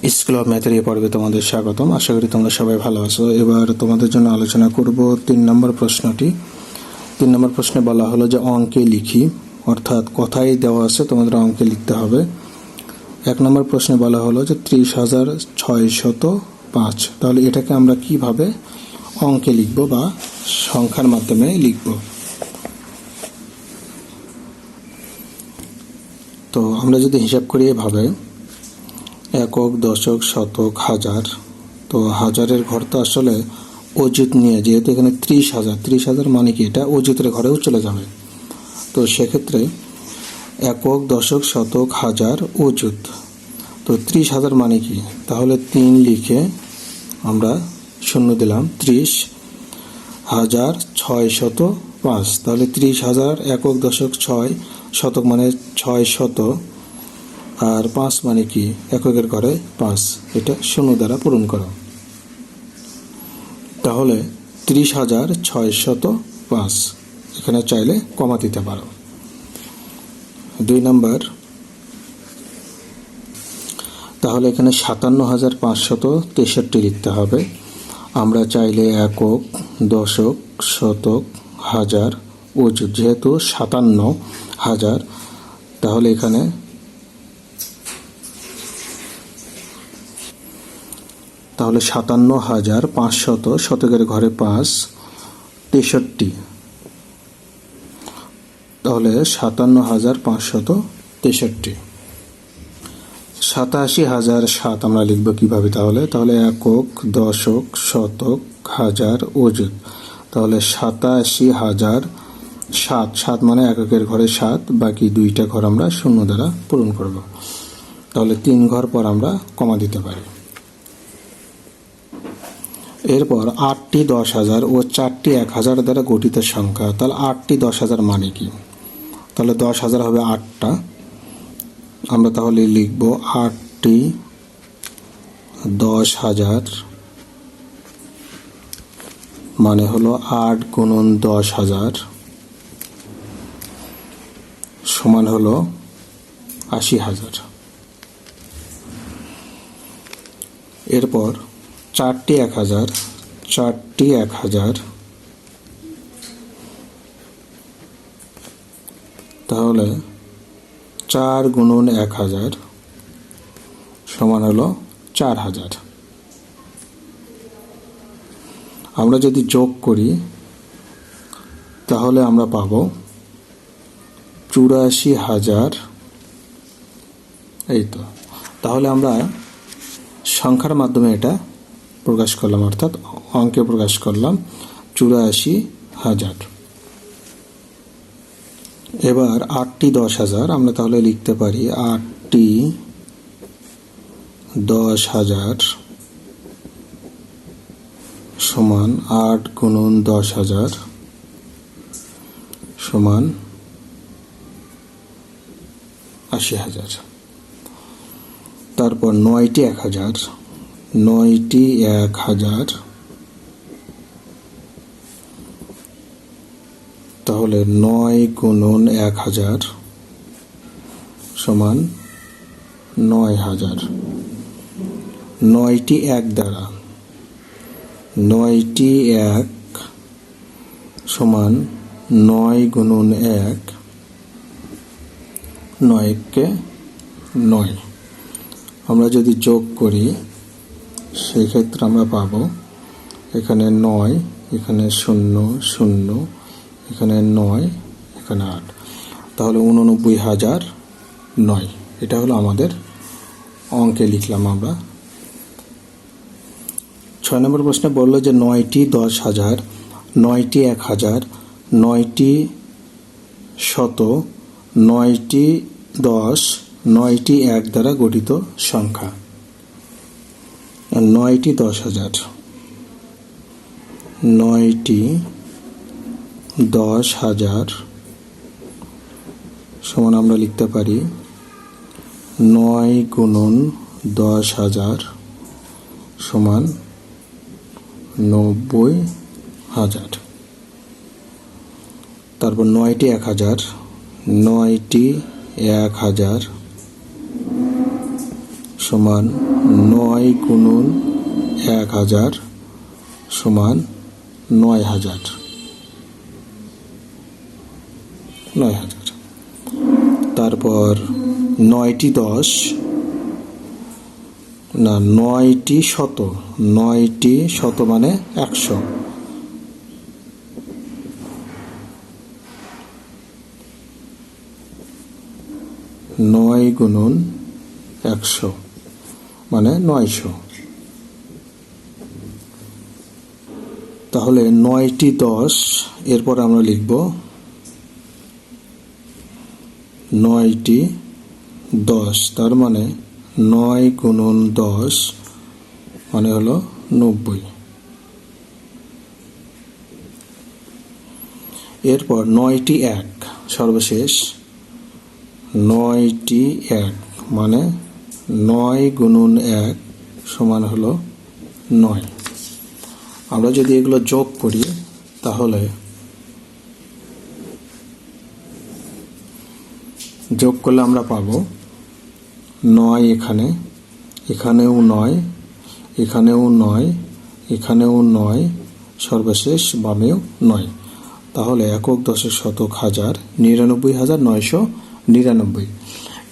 School of ম্যাথের এই পর্বে তোমাদের স্বাগতম। আশা করি তোমরা সবাই ভালো আছো। এবার তোমাদের জন্য আলোচনা করব 3 নম্বর প্রশ্নটি। 3 নম্বর প্রশ্নে বলা হলো যে অঙ্কে লিখি, অর্থাৎ কথাই দেওয়া আছে, তোমাদের অঙ্কে লিখতে হবে। 1 নম্বর প্রশ্নে বলা হলো যে 30,605। তাহলে এটাকে আমরা কিভাবে অঙ্কে লিখব বা সংখ্যার মাধ্যমে লিখব। তো আমরা যদি হিসাব করি এভাবে, একক, দশক, শতক, হাজার। তো হাজারের ঘর তো আসলে অযুত নিয়ে, যেহেতু এখানে 30,000 মানে কি এটা অযুতের ঘরেও চলে যাবে। তো সেক্ষেত্রে একক, দশক, শতক, হাজার, অযুত। তো 30,000 মানে কি, তাহলে 3 লিখে আমরা শূন্য দিলাম। 30,605। তাহলে 30,000 একক, দশক, 6 শতক মানে 600, আর 5 মানে কি এককের ঘরে 5, এটা শূন্য দ্বারা পূরণ করো। তাহলে 30,605। এখানে চাইলে কমা দিতে পারো। 2 নম্বর, তাহলে এখানে 57,563 লিখতে হবে। আমরা চাইলে একক, দশক, শতক, হাজার, অযুত, যেহেতু 57,000, তাহলে এখানে তাহলে 57,500, শতকের ঘরে 5, 63। তাহলে 57,563। 87,007 আমরা লিখব কিভাবে তাহলে একক, দশক, শতক, হাজার, অযুত। তাহলে 87,007 মানে এককের ঘরে 7, বাকি 2টা ঘর আমরা শূন্য দ্বারা পূরণ করব। তাহলে 3 ঘর পর আমরা কমা দিতে পারি। এরপর 8টি 10,000 ও 4টি 1,000 দ্বারা গঠিত সংখ্যা। তাহলে 8টি 10,000 মানে কি, তাহলে 10,000 হবে 8টা। আমরা তাহলে লিখব 8টি 10,000 মানে হলো 8 গুণন 10,000 সমান হলো 80,000। এরপর 4টি 1,000, 4টি 1,000, তাহলে 4 গুণন 1,000 সমান হলো 4,000। আমরা যদি যোগ করি তাহলে আমরা পাবো 84,000। এই তো, তাহলে আমরা সংখ্যার মাধ্যমে এটা প্রকাশ করলাম, অর্থাৎ অঙ্কে প্রকাশ করলাম 84,000। এবার 8টি 10,000 আমরা তাহলে লিখতে পারি 8টি 10,000 সমান 8 গুণন 10,000 সমান 80,000। তারপর 9টি 1,000, 9টি 1,000, তাহলে 9 গুণন 1,000 সমান 9,000। 9টি 1 দ্বারা, 9টি 1 সমান 9 গুণন 1, 9কে 9। আমরা যদি যোগ করি সেক্ষেত্রে আমরা পাবো এখানে 9, এখানে 0 0, এখানে 9, এখানে 8, তাহলে 89,009। এটা হলো আমাদের অঙ্কে লিখলাম আমরা। 6 নম্বর প্রশ্নে বললো যে 9টি 10,000, 9টি 1,000, 9টি শত, 9টি 10, 9টি 1 দ্বারা গঠিত সংখ্যা। 9টি 10,000, 9টি 10,000 সমান আমরা লিখতে পারি 9 গুণন 10,000 সমান 90,000। তারপর 9টি 1,000, 9টি 1,000 সমান 9 গুণন 1000 সমান 9000। তারপর 9টি 10 না 9টি শত, 9টি শত মানে 100। 9 গুণন 100 মানে 900। তাহলে 9টি 10, এরপর আমরা লিখব 9টি 10, তার মানে 9 গুণন 10 মানে হলো 90। এরপর 9টি 1, সর্বশেষ 9টি 1 মানে 9 গুণন 1 সমান হলো 9। আমরা যদি এগুলো যোগ করি তাহলে যোগ করলে আমরা পাবো 9 এখানে, এখানেও 9, এখানেও 9, এখানেও 9, সর্বশেষ বামেও 9। তাহলে একক, দশক, শতক, হাজার 99,999।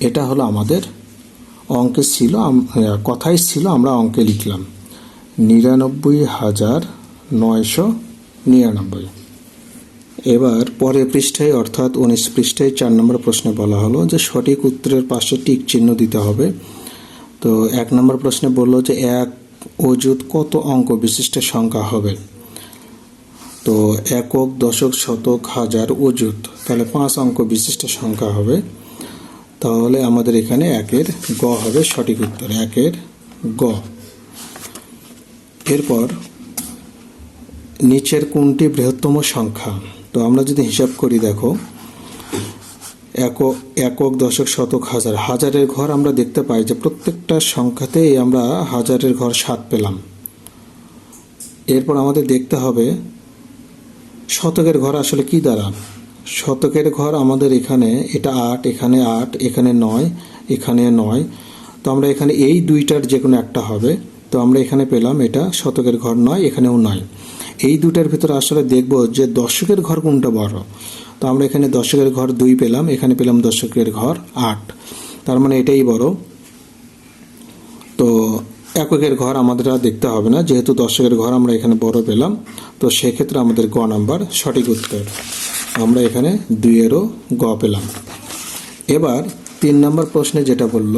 এটা হলো আমাদের অঙ্কে ছিল, কথাই ছিল, আমরা অঙ্কে লিখলাম 99,999। এবার পরের পৃষ্ঠায় অর্থাৎ 19 পৃষ্ঠায় 4 নম্বর প্রশ্নে বলা হলো যে সঠিক উত্তরের পাশে টিক চিহ্ন দিতে হবে। তো 1 নম্বর প্রশ্নে বললো যে এক অযুত কত অঙ্ক বিশিষ্ট সংখ্যা হবে। তো একক, দশক, শতক, হাজার, অযুত, তাহলে 5 অঙ্ক বিশিষ্ট সংখ্যা হবে। তাহলে আমাদের এখানে 1-এর গ হবে সঠিক উত্তর, 1-এর গ। এরপর নিচের কোনটি বৃহত্তম সংখ্যা। তো আমরা যদি হিসাব করি, দেখো একক, দশক, শতক, হাজার, হাজারের ঘর আমরা দেখতে পাই যে প্রত্যেকটা সংখ্যাতেই আমরা হাজারের ঘর 7 পেলাম। এরপর আমাদের দেখতে হবে শতকের ঘর আসলে কি দ্বারা। শতকের ঘর আমাদের এখানে এটা 8, এখানে 8, এখানে 9, এখানে 9। তো আমরা এখানে এই দুইটার যে কোনো একটা হবে। তো আমরা এখানে পেলাম এটা শতকের ঘর 9, এখানেও 9। এই দুটার ভিতরে আসলে দেখব যে দশকের ঘর কোনটা বড়। তো আমরা এখানে দশকের ঘর 2 পেলাম, এখানে পেলাম দশকের ঘর 8, তার মানে এটাই বড়। তো এককের ঘর আমাদের আর দেখতে হবে না, যেহেতু দশকের ঘর আমরা এখানে বড় পেলাম। তো সেক্ষেত্রে আমাদের গ নাম্বার সঠিক উত্তর। আমরা এখানে 2-এরও গ পেলাম। এবার 3 নম্বর প্রশ্নে যেটা বলল,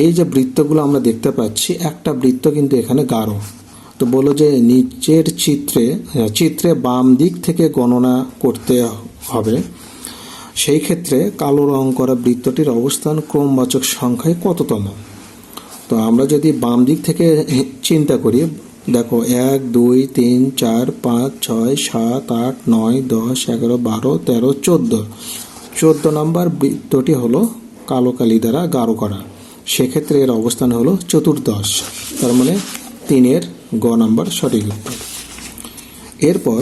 এই যে বৃত্তগুলো আমরা দেখতে পাচ্ছি, একটা বৃত্ত কিন্তু এখানে গাঢ়। তো বলো যে নিচের চিত্রে বাম দিক থেকে গণনা করতে হবে। সেই ক্ষেত্রে কালো রং করা বৃত্তটির অবস্থান ক্রমবাচক সংখ্যায় কততম। তো আমরা যদি বাম দিক থেকে চিন্তা করি, দেখো 1, 2, 3, 4, 5, 6, 7, 8, 9, 10, 11, 12, 13, 14। 14 নম্বর বৃত্তটি হলো কালো কালি দ্বারা গাঢ় করা। সেক্ষেত্রে এর অবস্থান হলো চতুর্দশ, তার মানে 3-এর গ নাম্বার সঠিক উত্তর। এরপর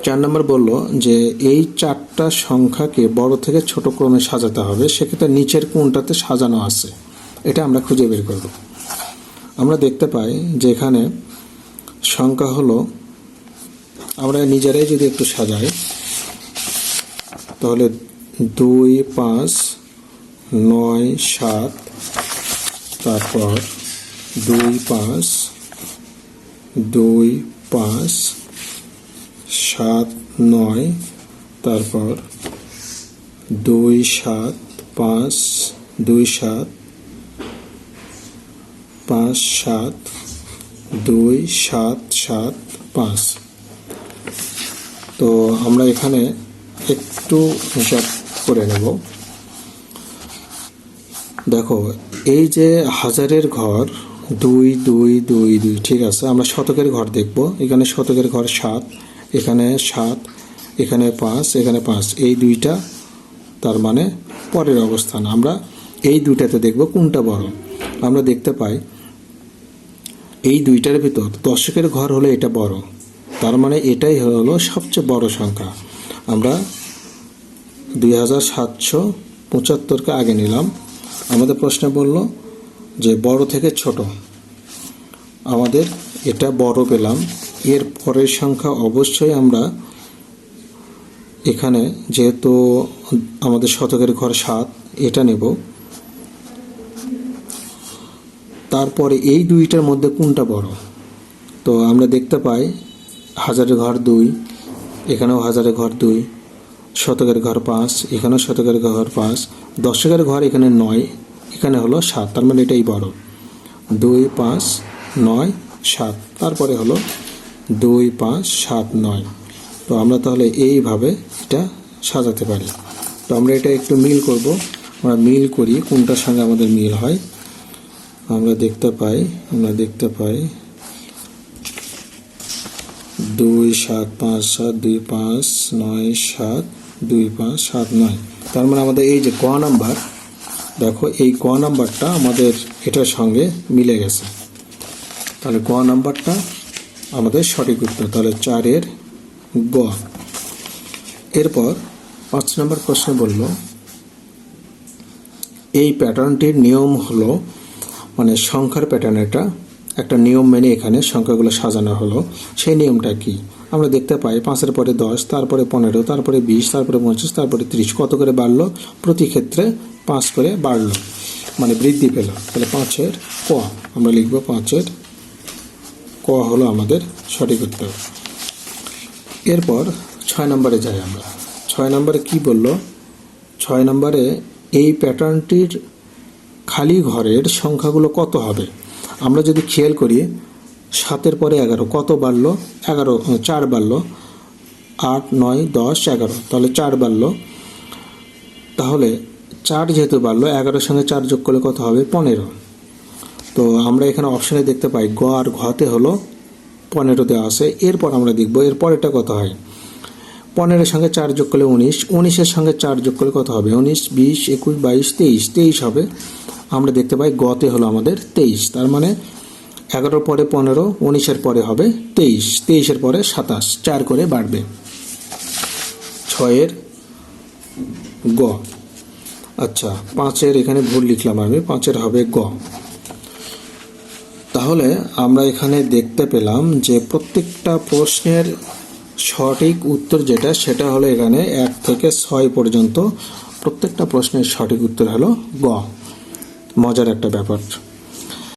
4 নম্বর বলল যে এই 4টা সংখ্যাকে বড় থেকে ছোট ক্রমে সাজাতে হবে। সেক্ষেত্রে নিচের কোনটাতে সাজানো আছে এটা আমরা খুঁজে বের করব। আমরা দেখতে পাই যে এখানে সংখ্যা হলো, আমরা নিজেরাই যদি একটু সাজাই তাহলে 2, 5, 9, 7, তারপর 2, 5, 2, 5, 7, 9, তারপর 2, 7, 5, 2, 7, 5, 7, 2, 7, 7, 5। তো আমরা এখানে একটু হিসাব করে নেব। দেখো এই যে হাজারের ঘর 2, 2, 2, 2, ঠিক আছে। আমরা শতকের ঘর দেখব। এখানে শতকের ঘর 7, এখানে 7, এখানে 5, এখানে 5, এই দুইটা তার মানে পরের অবস্থান। আমরা এই দুইটাতে দেখব কোনটা বড়। আমরা দেখতে পাই এই দুইটার ভিতর দশকের ঘর হলে এটা বড়, তার মানে এটাই হলো সবচেয়ে বড় সংখ্যা। আমরা 2775-কে আগে নিলাম। আমাদের প্রশ্নে বলল যে বড় থেকে ছোট, আমাদের এটা বড় পেলাম। এর পরের সংখ্যা অবশ্যই আমরা এখানে, যেহেতু আমাদের শতকের ঘর 7, এটা নেব। তারপরে এই দুইটার মধ্যে কোনটা বড়? তো আমরা দেখতে পাই হাজারের ঘর 2, এখানেও হাজারের ঘর 2, শতকের ঘর 5, এখানেও শতকের ঘর 5, দশকের ঘর এখানে 9, এখানে হলো 7, তার মানে এটাই বড়। 2, 5, 9, 7, তারপরে হলো 2, 5, 7, 9। তো আমরা তাহলে এইভাবে এটা সাজাতে পারি। তো আমরা এটা একটু মিল করব, আমরা মিল করি কোনটার সঙ্গে আমাদের মিল হয়। আমরা দেখতে পাই 2, 7, 5, 7, 2, 5, 9, 7, 2, 5, 7, 9। তার মানে আমাদের এই যে ক নাম্বার, দেখো এই ক নাম্বারটা আমাদের এটার সঙ্গে মিলে গেছে, তাহলে ক নাম্বারটা আমাদের সঠিক উত্তর। তাহলে 4-এর গ। এরপর 5 নম্বর প্রশ্ন বলল এই প্যাটার্নটির নিয়ম হলো, মানে সংখ্যার প্যাটার্ন, এটা একটা নিয়ম মেনে এখানে সংখ্যাগুলো সাজানো হলো। সেই নিয়মটা কি? আমরা দেখতে পাই 5-এর পরে 10, তারপরে 15, তারপরে 20, তারপরে 25, তারপরে 30, কত করে বাড়লো? প্রতি ক্ষেত্রে 5 করে বাড়লো, মানে বৃদ্ধি পেল। তাহলে 5-এর ক আমরা লিখব, 5-এর ক হলো আমাদের সঠিক উত্তর। এরপর 6 নম্বরে যাই আমরা। 6 নম্বরে কি বলল? 6 নম্বরে এই প্যাটার্নটির খালি ঘরের সংখ্যাগুলো কত হবে? আমরা যদি খেয়াল করি 7-এর পরে 11, কত বাড়লো? 4 বাড়লো। 8, 9, 10, 11, তাহলে 4 বাড়লো। তাহলে 4 যেহেতু বাড়লো, 11-এর সঙ্গে 4 যোগ করলে কত হবে? 15। তো আমরা এখানে অপশানে দেখতে পাই গ আর ঘতে হলো 15 দেওয়া আছে। এরপর আমরা দেখব এরপর এটা কত হয়। 15-এর সঙ্গে 4 যোগ করলে 19, 19-এর সঙ্গে 4 যোগ করলে কত হবে? 19, 20, 21, 22, 23, 23 হবে। আমরা দেখতে পাই গতে হলো আমাদের 23, তার মানে 11-এর পরে 15, 19-এর পরে হবে 23, 23-এর পরে 27, 4 করে বাড়বে। 6-এর গ। আচ্ছা, 5-এর এখানে ভুল লিখলাম আমি, 5-এর হবে গ। তাহলে আমরা এখানে দেখতে পেলাম যে প্রত্যেকটা প্রশ্নের সঠিক উত্তর যেটা, সেটা হলো এখানে 1 থেকে 6 পর্যন্ত প্রত্যেকটা প্রশ্নের সঠিক উত্তর হলো গ। মজার একটা ব্যাপার।